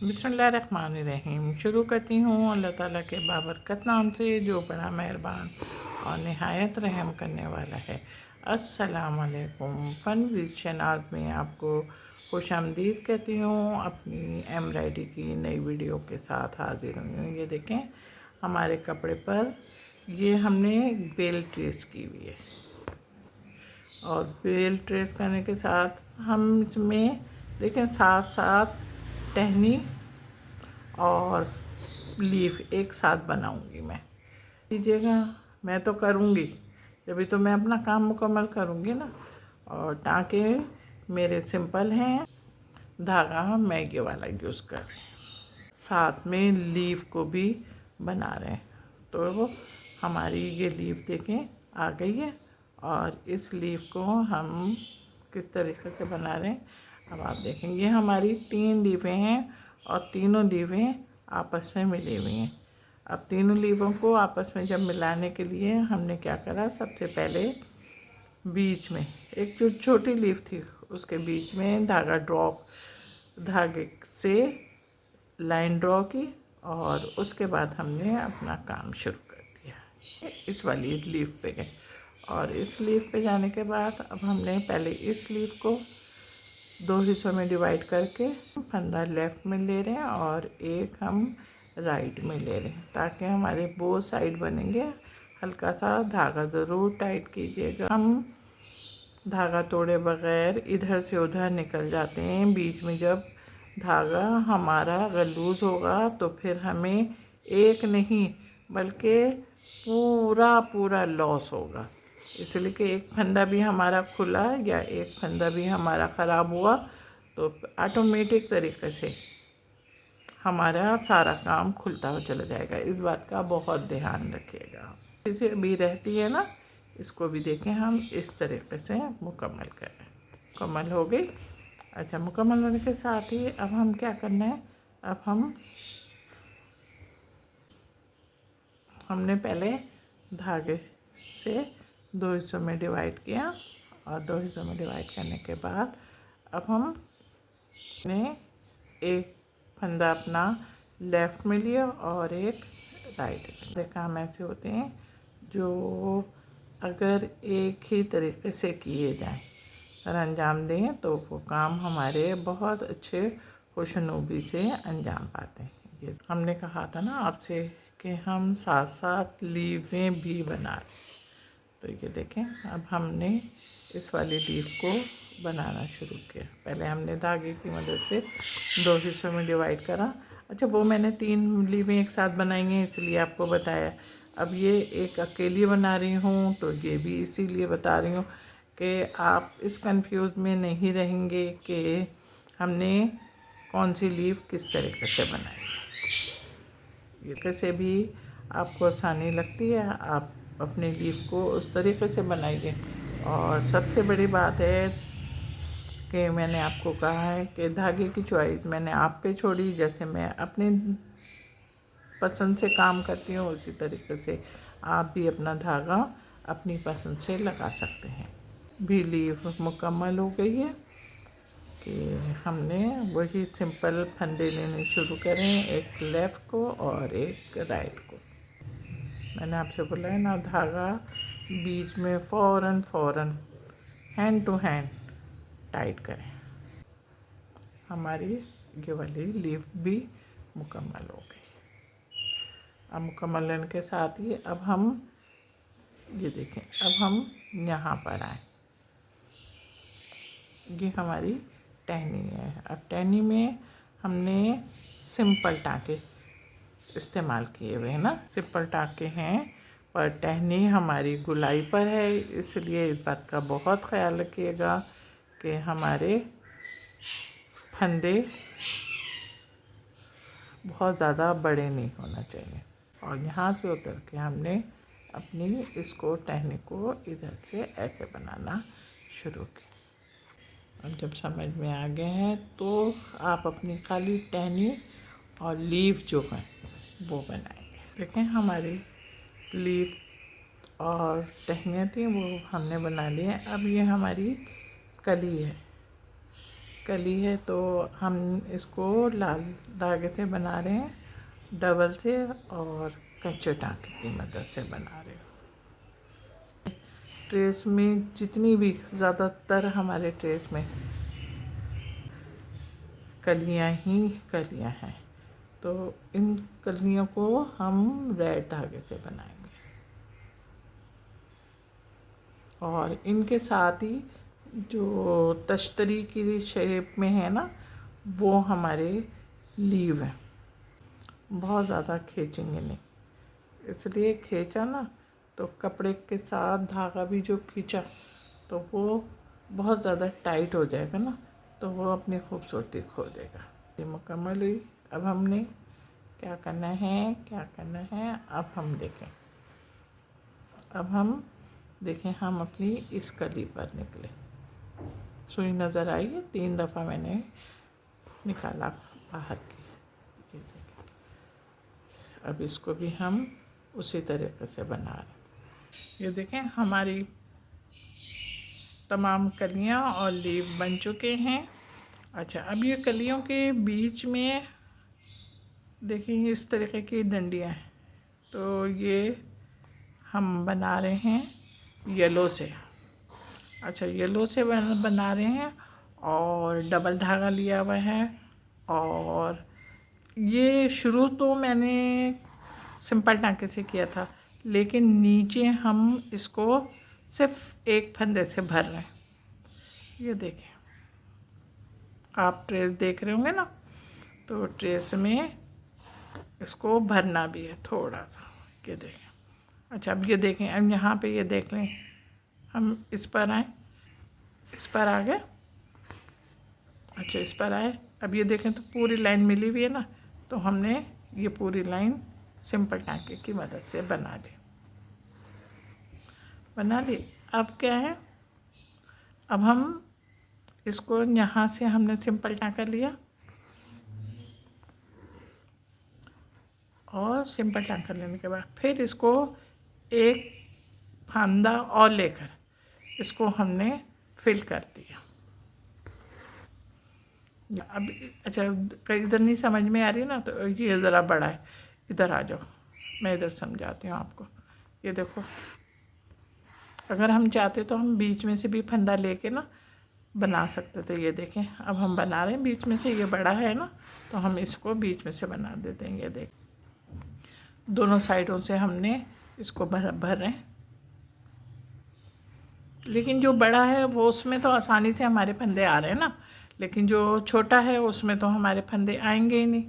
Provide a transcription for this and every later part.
बिस्मिल्लाहिर्रहमानिर्रहीम। शुरू करती हूँ अल्लाह ताला के बाबरकत नाम से जो बड़ा मेहरबान और नहायत रहम करने वाला है। अस्सलाम वालेकुम। फ़न विद शनाज़ में आपको खुशामदीद कहती हूँ। अपनी एम्ब्रॉयडरी की नई वीडियो के साथ हाजिर हुई हूँ। ये देखें, हमारे कपड़े पर ये हमने बेल ट्रेस की हुई है और बेल ट्रेस करने के साथ हम इसमें देखें साथ साथ टहनी और लीफ एक साथ बनाऊंगी। मैं लीजिएगा, मैं तो करूंगी, जभी तो मैं अपना काम मुकम्मल करूंगी ना। और टाँके मेरे सिंपल हैं, धागा मैं ये वाला यूज़ कर रही हूँ। साथ में लीफ को भी बना रहे हैं। तो वो हमारी ये लीफ देखें आ गई है और इस लीफ को हम किस तरीके से बना रहे हैं अब आप देखेंगे। हमारी 3 लीफें हैं और तीनों लीफें आपस में मिली हुई हैं। अब तीनों लीफों को आपस में जब मिलाने के लिए हमने क्या करा, सबसे पहले बीच में एक जो छोटी लीफ थी उसके बीच में धागे से लाइन ड्रॉ की और उसके बाद हमने अपना काम शुरू कर दिया। इस वाली लीफ पे गए और इस लीफ पे जाने के बाद अब हमने पहले इस लीफ को 2 हिस्सों में डिवाइड करके फंदा लेफ़्ट में ले रहे हैं और एक हम राइट में ले रहे हैं ताकि हमारे बोथ साइड बनेंगे। हल्का सा धागा ज़रूर टाइट कीजिएगा। हम धागा तोड़े बग़ैर इधर से उधर निकल जाते हैं। बीच में जब धागा हमारा अगर लूज़ होगा तो फिर हमें एक नहीं बल्कि पूरा लॉस होगा। इसलिए कि एक फंदा भी हमारा खुला या एक फंदा भी हमारा ख़राब हुआ तो ऑटोमेटिक तरीके से हमारा सारा काम खुलता हुआ चला जाएगा। इस बात का बहुत ध्यान रखिएगा। इसे भी रहती है ना, इसको भी देखें हम इस तरीके से मुकम्मल करें। मुकम्मल हो गई। अच्छा, मुकम्मल होने के साथ ही अब हम क्या करना है, अब हमने पहले धागे से 2 हिस्सों में डिवाइड किया और 2 हिस्सों में डिवाइड करने के बाद अब हमने एक फंदा अपना लेफ़्ट में लिया और एक राइट में। काम ऐसे होते हैं जो अगर एक ही तरीके से किए जाएं और अंजाम दें तो वो काम हमारे बहुत अच्छे खुशनुबी से अंजाम पाते हैं। ये हमने कहा था ना आपसे कि हम साथ साथ लीवें भी बना रहे। तो ये देखें, अब हमने इस वाली लीफ को बनाना शुरू किया। पहले हमने धागे की मदद से 2 हिस्सों में डिवाइड करा। अच्छा, वो मैंने 3 लीवें एक साथ बनाई हैं इसलिए आपको बताया। अब ये एक अकेली बना रही हूँ तो ये भी इसीलिए बता रही हूँ कि आप इस कंफ्यूज में नहीं रहेंगे कि हमने कौन सी लीफ किस तरीके से बनाई। ये कैसे भी आपको आसानी लगती है, आप अपने लीफ को उस तरीके से बनाइए। और सबसे बड़ी बात है कि मैंने आपको कहा है कि धागे की चॉइस मैंने आप पे छोड़ी। जैसे मैं अपनी पसंद से काम करती हूँ उसी तरीके से आप भी अपना धागा अपनी पसंद से लगा सकते हैं। भी लीफ मुकम्मल हो गई है कि हमने वही सिंपल फंदे लेने शुरू करें, एक लेफ़्ट को और एक राइट को। मैंने आपसे बोला है ना, धागा बीच में फ़ौरन हैंड टू हैंड टाइट करें। हमारी ये वाली लीफ भी मुकम्मल हो गई। अब मुकम्मल होने के साथ ही अब हम ये देखें, अब हम यहाँ पर आए। ये हमारी टहनी है। अब टहनी में हमने सिंपल टाँके इस्तेमाल किए हुए हैं ना, सिंपल टाँके हैं पर टहनी हमारी गुलाई पर है। इसलिए इस बात का बहुत ख्याल रखिएगा कि हमारे फंदे बहुत ज़्यादा बड़े नहीं होना चाहिए। और यहाँ से उतर के हमने अपनी इसको टहनी को इधर से ऐसे बनाना शुरू किया। अब जब समझ में आ गए हैं तो आप अपनी खाली टहनी और लीफ जो है वो बनाएंगे। देखें, हमारी लीफ और टहनियाँ थी वो हमने बना ली हैं। अब ये हमारी कली है। कली है तो हम इसको लाल धागे से बना रहे हैं, डबल से, और कच्चे टाँके की मदद से बना रहे हैं। ट्रेस में जितनी भी ज़्यादातर हमारे ट्रेस में कलियां ही कलियां हैं, तो इन कलियों को हम रेड धागे से बनाएंगे। और इनके साथ ही जो तश्तरी की शेप में है ना, वो हमारे लीव है। बहुत ज़्यादा खींचेंगे नहीं, इसलिए खींचा ना तो कपड़े के साथ धागा भी जो खींचा तो वो बहुत ज़्यादा टाइट हो जाएगा ना, तो वो अपनी खूबसूरती खो देगा। ये मुकम्मल हुई। अब हमने क्या करना है, अब हम देखें, हम अपनी इस कली पर निकले। सुई नज़र आई है, 3 दफ़ा मैंने निकाला बाहर की। ये देखें, अब इसको भी हम उसी तरीके से बना रहे हैं। ये देखें, हमारी तमाम कलियां और लीव बन चुके हैं। अच्छा, अब ये कलियों के बीच में देखिए इस तरीके की डंडियाँ हैं, तो ये हम बना रहे हैं येलो से। अच्छा, येलो से बना रहे हैं और डबल धागा लिया हुआ है। और ये शुरू तो मैंने सिंपल टाँके से किया था, लेकिन नीचे हम इसको सिर्फ एक फंदे से भर रहे हैं। ये देखें, आप ट्रेस देख रहे होंगे ना, तो ट्रेस में इसको भरना भी है थोड़ा सा। ये देखें। अच्छा, अब ये देखें, अब यहाँ पे ये देख लें, हम इस पर आए, इस पर आ गए। अच्छा, इस पर आए, अब ये देखें तो पूरी लाइन मिली हुई है ना, तो हमने ये पूरी लाइन सिंपल टाँके की मदद से बना ली। अब क्या है, अब हम इसको यहाँ से हमने सिंपल टाँका लिया और सिंपल टाँका लेने के बाद फिर इसको एक फंदा और लेकर इसको हमने फिल कर दिया। अब अच्छा, इधर नहीं समझ में आ रही ना, तो ये ज़रा बड़ा है, इधर आ जाओ, मैं इधर समझाती हूँ आपको। ये देखो, अगर हम चाहते तो हम बीच में से भी फंदा लेके ना बना सकते थे। ये देखें, अब हम बना रहे हैं बीच में से, ये बड़ा है ना, तो हम इसको बीच में से बना देते हैं। ये देख, दोनों साइडों से हमने इसको भर रहे हैं, लेकिन जो बड़ा है वो उसमें तो आसानी से हमारे फंदे आ रहे हैं ना, लेकिन जो छोटा है उसमें तो हमारे फंदे आएंगे ही नहीं।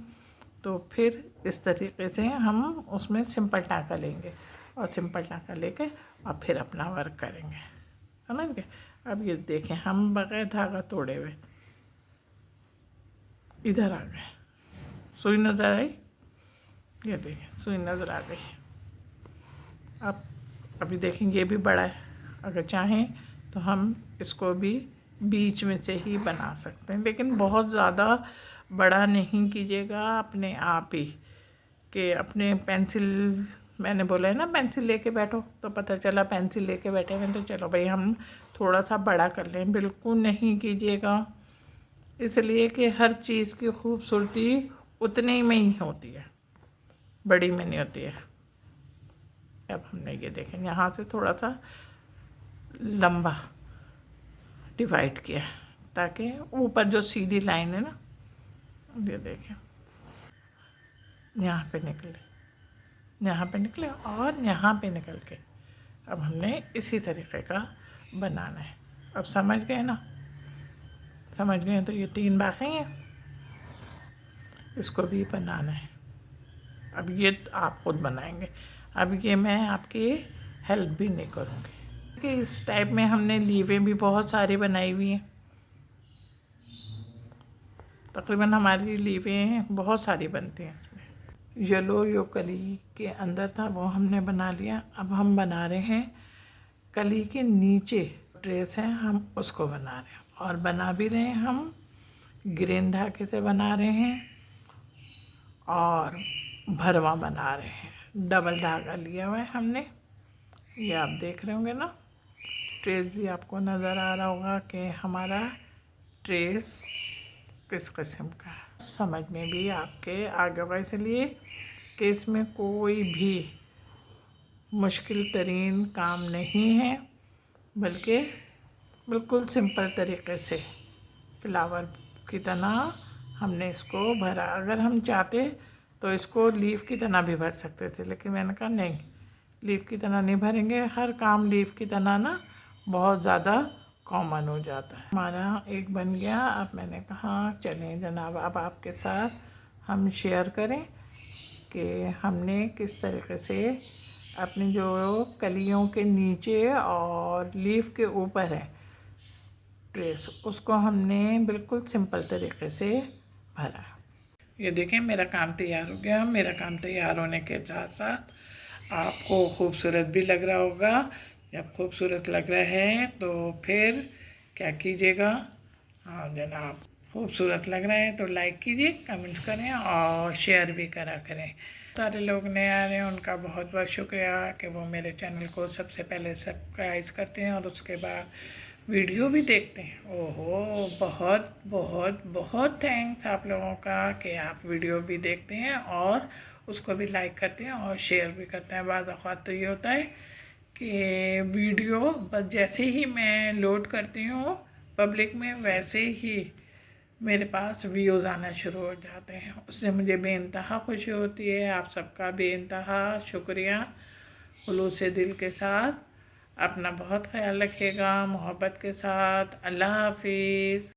तो फिर इस तरीके से हम उसमें सिंपल टाँका लेंगे और सिंपल टाँका लेके और फिर अपना वर्क करेंगे, समझ गए। अब ये देखें, हम बगैर धागा तोड़े हुए इधर आ गए। सुई नज़र आई, ये देखें सुई नज़र आ गई। अब अभी देखें, ये भी बड़ा है, अगर चाहें तो हम इसको भी बीच में से ही बना सकते हैं, लेकिन बहुत ज़्यादा बड़ा नहीं कीजिएगा अपने आप ही, कि अपने पेंसिल, मैंने बोला है ना पेंसिल लेके बैठो, तो पता चला पेंसिल लेके बैठे हैं तो चलो भाई हम थोड़ा सा बड़ा कर लें। बिल्कुल नहीं कीजिएगा, इसलिए कि हर चीज़ की खूबसूरती उतनी में ही होती है, बड़ी में नहीं होती है। अब हमने ये देखें, यहाँ से थोड़ा सा लंबा डिवाइड किया ताकि ऊपर जो सीधी लाइन है ना, ये देखें, यहाँ पे निकले और यहाँ पे निकल के अब हमने इसी तरीके का बनाना है। अब समझ गए ना, समझ गए तो ये 3 बाकी हैं, इसको भी बनाना है। अब ये आप खुद बनाएंगे, अब ये मैं आपकी हेल्प भी नहीं करूँगी कि इस टाइप में हमने लीवें भी बहुत सारी बनाई हुई हैं। तकरीबन हमारी लीवें बहुत सारी बनती हैं। येलो जो कली के अंदर था वो हमने बना लिया। अब हम बना रहे हैं कली के नीचे ट्रेस है, हम उसको बना रहे हैं और बना भी रहे हैं। हम ग्रीन धागे से बना रहे हैं और भरवा बना रहे हैं, डबल धागा लिया हुआ है हमने। ये आप देख रहे होंगे ना, ट्रेस भी आपको नज़र आ रहा होगा कि हमारा ट्रेस किस किस्म का समझ में भी आपके आ गया, इसलिए कि इसमें कोई भी मुश्किल तरीन काम नहीं है, बल्कि बिल्कुल सिंपल तरीके से फ्लावर की तरह हमने इसको भरा। अगर हम चाहते तो इसको लीफ की तरह भी भर सकते थे, लेकिन मैंने कहा नहीं, लीफ की तरह नहीं भरेंगे। हर काम लीफ की तरह ना बहुत ज़्यादा कॉमन हो जाता है। हमारा एक बन गया। अब मैंने कहा चलें जनाब, अब आपके साथ हम शेयर करें कि हमने किस तरीके से अपनी जो कलियों के नीचे और लीफ के ऊपर है ट्रेस, उसको हमने बिल्कुल सिंपल तरीके से भरा। ये देखें मेरा काम तैयार हो गया। मेरा काम तैयार होने के साथ साथ आपको खूबसूरत भी लग रहा होगा। जब खूबसूरत लग रहा है तो फिर क्या कीजिएगा, हाँ जनाब, खूबसूरत लग रहा है तो लाइक कीजिए, कमेंट्स करें और शेयर भी करा करें। सारे लोग नए आ रहे हैं, उनका बहुत बहुत शुक्रिया कि वो मेरे चैनल को सबसे पहले सब्सक्राइब करते हैं और उसके बाद वीडियो भी देखते हैं। ओहो, बहुत बहुत बहुत थैंक्स आप लोगों का कि आप वीडियो भी देखते हैं और उसको भी लाइक करते हैं और शेयर भी करते हैं। बाज़ औक़ात तो ये होता है कि वीडियो बस जैसे ही मैं लोड करती हूँ पब्लिक में, वैसे ही मेरे पास व्यूज़ आना शुरू हो जाते हैं। उससे मुझे बेइंतहा खुशी होती है। आप सबका बेइंतहा शुक्रिया, खुलूस से दिल के साथ। अपना बहुत ख्याल रखिएगा, मोहब्बत के साथ। अल्लाह हाफिज़।